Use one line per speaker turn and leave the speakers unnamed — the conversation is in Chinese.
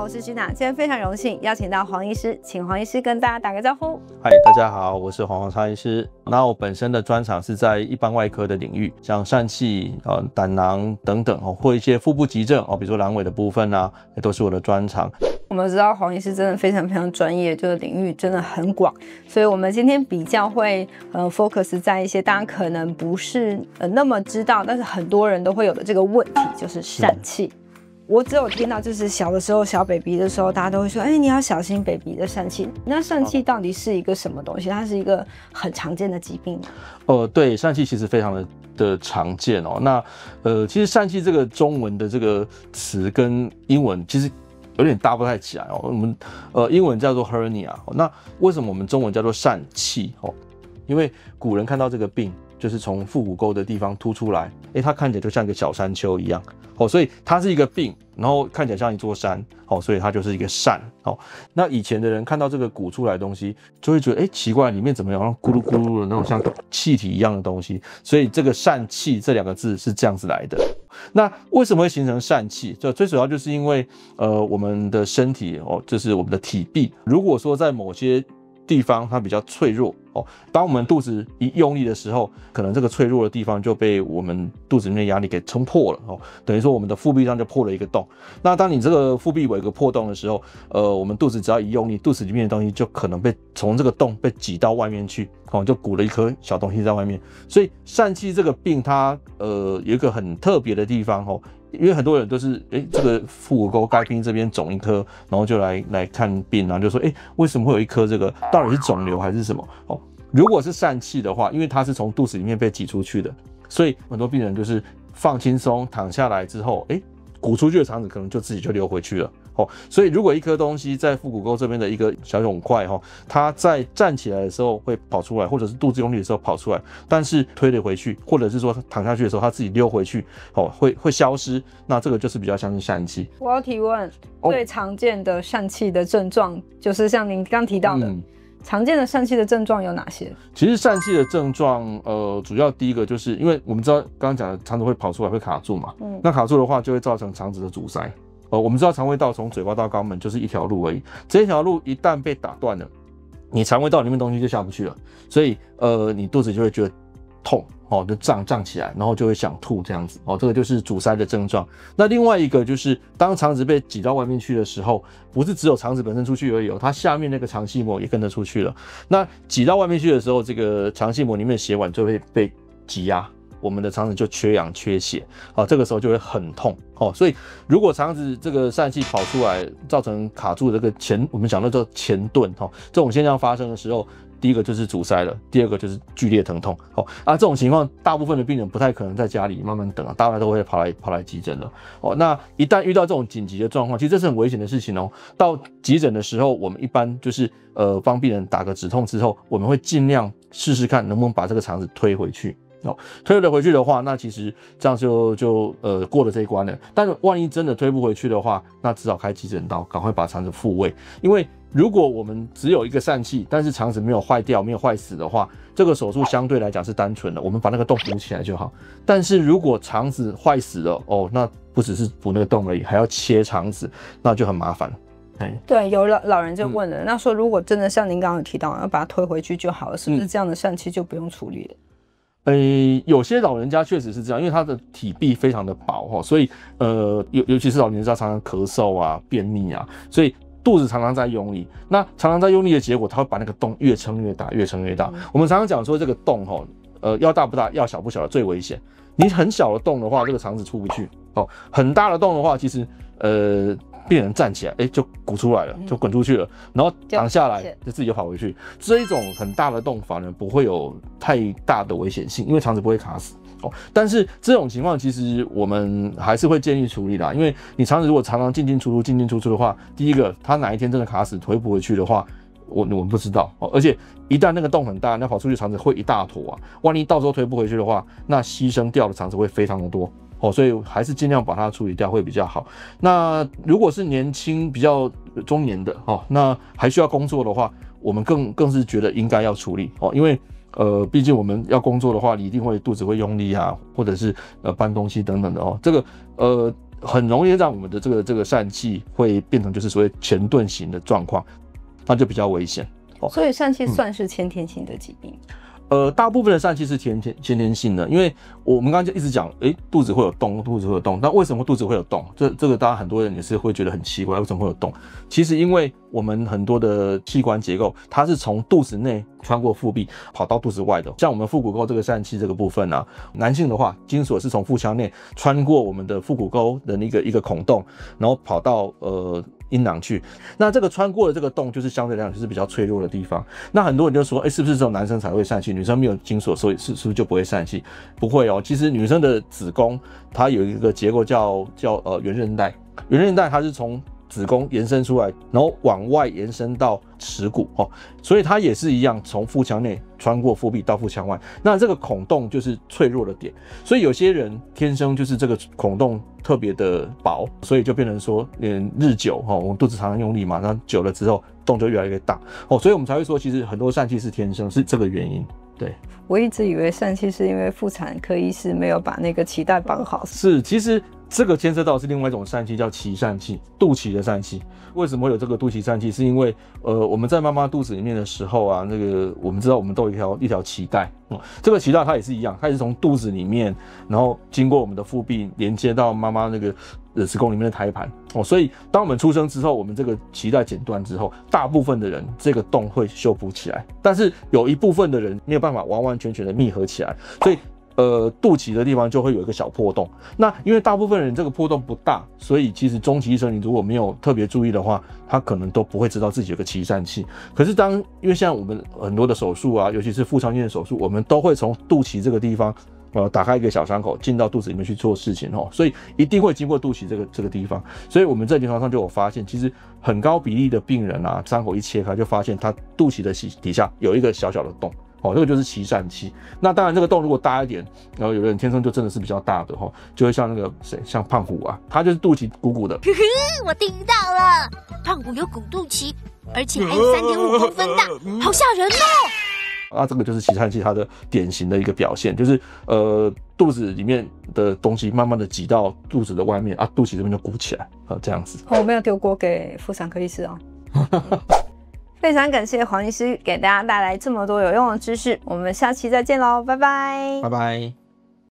我是Gina，今天非常荣幸邀请到黄医师，请黄医师跟大家打个招呼。
嗨，大家好，我是黄昌医师。那我本身的专长是在一般外科的领域，像疝气、胆囊等等或一些腹部急症比如说阑尾的部分啊，也都是我的专长。
我们知道黄医师真的非常专业，这个领域真的很广，所以我们今天比较会focus 在一些大家可能不是那么知道，但是很多人都会有的这个问题，就是疝气。我只有听到，就是小的时候，小 baby 的时候，大家都会说，你要小心 baby 的疝气。那疝气到底是一个什么东西？它是一个很常见的疾病吗？
对，疝气其实非常的常见哦。那其实疝气这个中文的这个词跟英文其实有点搭不太起来哦。我们英文叫做 hernia， 那为什么我们中文叫做疝气哦？因为古人看到这个病，就是从腹股沟的地方凸出来，它看起来就像一个小山丘一样。所以它是一个病，然后看起来像一座山，所以它就是一个疝。那以前的人看到这个鼓出来的东西，就会觉得奇怪，里面怎么有咕噜咕噜的那种像气体一样的东西，所以这个疝气这两个字是这样子来的。那为什么会形成疝气？最主要就是因为我们的身体就是我们的体壁，如果说在某些地方它比较脆弱当我们肚子一用力的时候，可能这个脆弱的地方就被我们肚子里面的压力给撑破了等于说我们的腹壁上就破了一个洞。那当你这个腹壁有一个破洞的时候，我们肚子只要一用力，肚子里面的东西就可能被从这个洞被挤到外面去就鼓了一颗小东西在外面。所以疝气这个病它有一个很特别的地方因为很多人都是这个腹股沟该病这边肿一颗，然后就来看病，然后就说为什么会有一颗这个，到底是肿瘤还是什么如果是疝气的话，因为它是从肚子里面被挤出去的，所以很多病人就是放轻松躺下来之后，鼓出去的肠子可能就自己就流回去了所以如果一颗东西在腹股沟这边的一个小肿块它在站起来的时候会跑出来，或者是肚子用力的时候跑出来，但是推了回去，或者是说躺下去的时候它自己溜回去会消失，那这个就是比较像是疝气。
我要提问，最常见的疝气的症状就是像您刚提到的常见的疝气的症状有哪些？
其实疝气的症状，主要第一个就是因为我们知道刚刚讲的肠子会跑出来会卡住嘛，那卡住的话就会造成肠子的阻塞。我们知道肠胃道从嘴巴到肛门就是一条路而已，这一条路一旦被打断了，你肠胃道里面东西就下不去了，所以你肚子就会觉得痛就胀起来，然后就会想吐这样子这个就是阻塞的症状。那另外一个就是当肠子被挤到外面去的时候，不是只有肠子本身出去而已它下面那个肠系膜也跟着出去了。那挤到外面去的时候，这个肠系膜里面的血管就会被挤压，我们的肠子就缺氧缺血这个时候就会很痛所以如果肠子这个疝气跑出来，造成卡住这个我们讲的叫前盾这种现象发生的时候，第一个就是阻塞了，第二个就是剧烈疼痛这种情况大部分的病人不太可能在家里慢慢等大家都会跑来急诊了那一旦遇到这种紧急的状况，其实这是很危险的事情到急诊的时候，我们一般就是帮病人打个止痛之后，我们会尽量试试看能不能把这个肠子推回去推了回去的话，那其实这样就过了这一关了。但是万一真的推不回去的话，那只好开急诊刀，赶快把肠子复位。因为如果我们只有一个疝气，但是肠子没有坏掉、没有坏死的话，这个手术相对来讲是单纯的，我们把那个洞补起来就好。但是如果肠子坏死了那不只是补那个洞而已，还要切肠子，那就很麻烦。
对，有老人就问了，那说如果真的像您刚刚有提到，要把它推回去就好了，是不是这样的疝气就不用处理了？
有些老人家确实是这样，因为他的体壁非常的薄所以尤其是老年人家常常咳嗽啊、便秘啊，所以肚子常常在用力。那常常在用力的结果，他会把那个洞越撑越大，越撑越大。我们常常讲说这个洞要大不大，要小不小的最危险。你很小的洞的话，这个肠子出不去很大的洞的话，其实病人站起来就鼓出来了，就滚出去了，然后躺下来就自己就跑回去。这一种很大的洞反而不会有太大的危险性，因为肠子不会卡死但是这种情况其实我们还是会建议处理的，因为你肠子如果常常进进出出的话，第一个它哪一天真的卡死推不回去的话，我们不知道而且一旦那个洞很大，那跑出去肠子会一大坨万一到时候推不回去的话，那牺牲掉的肠子会非常的多所以还是尽量把它处理掉会比较好。那如果是年轻比较中年的那还需要工作的话，我们更是觉得应该要处理因为毕竟我们要工作的话，你一定会肚子会用力啊，或者是搬东西等等的这个很容易让我们的这个疝气会变成就是所谓前盾型的状况，那就比较危险。
所以疝气算是先天性的疾病。
大部分的疝气是先天性的，因为我们刚刚就一直讲，肚子会有洞，肚子会有洞，那为什么肚子会有洞？这个当然很多人也是会觉得很奇怪，为什么会有洞？其实因为我们很多的器官结构，它是从肚子内穿过腹壁跑到肚子外的。像我们腹股沟这个疝气这个部分啊，男性的话，精索是从腹腔内穿过我们的腹股沟的一个孔洞，然后跑到阴囊去。那这个穿过的这个洞，就是相对来讲就是比较脆弱的地方。那很多人就说，是不是只有男生才会疝气，女生没有精索，所以是不是就不会疝气？不会哦，其实女生的子宫它有一个结构叫圆韧带，圆韧带它是从子宫延伸出来，然后往外延伸到耻骨所以它也是一样，从腹腔内穿过腹壁到腹腔外。那这个孔洞就是脆弱的点，所以有些人天生就是这个孔洞特别的薄，所以就变成说，日久我们肚子常常用力嘛，那久了之后洞就越来越大所以我们才会说，其实很多疝气是天生，是这个原因。对，
我一直以为疝气是因为妇产科医师没有把那个脐带绑好。
是，其实这个牵涉到是另外一种疝气，叫脐疝气，肚脐的疝气。为什么会有这个肚脐疝气？是因为我们在妈妈肚子里面的时候啊，我们知道我们都有一条脐带，这个脐带它也是一样，它也是从肚子里面，然后经过我们的腹壁，连接到妈妈那个子宫里面的胎盘所以当我们出生之后，我们这个脐带剪断之后，大部分的人这个洞会修补起来，但是有一部分的人没有办法完完全全的密合起来，所以肚脐的地方就会有一个小破洞。那因为大部分人这个破洞不大，所以其实终其一生，你如果没有特别注意的话，他可能都不会知道自己有个脐疝气。可是因为像我们很多的手术啊，尤其是腹腔镜的手术，我们都会从肚脐这个地方打开一个小伤口，进到肚子里面去做事情所以一定会经过肚脐这个地方。所以我们在临床上就有发现，其实很高比例的病人啊，伤口一切开就发现他肚脐的底下有一个小小的洞。这个就是脐疝气。那当然，这个洞如果大一点，然后有的人天生就真的是比较大的就会像那个像胖虎啊，他就是肚脐鼓鼓的。
我听到了，胖虎有鼓肚脐，而且还有3.5公分大，好吓人哦！
这个就是脐疝气它的典型的一个表现，就是肚子里面的东西慢慢的挤到肚子的外面肚脐这边就鼓起来这样子。
我没有丢锅给妇产科医师非常感谢黄医师给大家带来这么多有用的知识，我们下期再见喽，拜拜，
拜拜。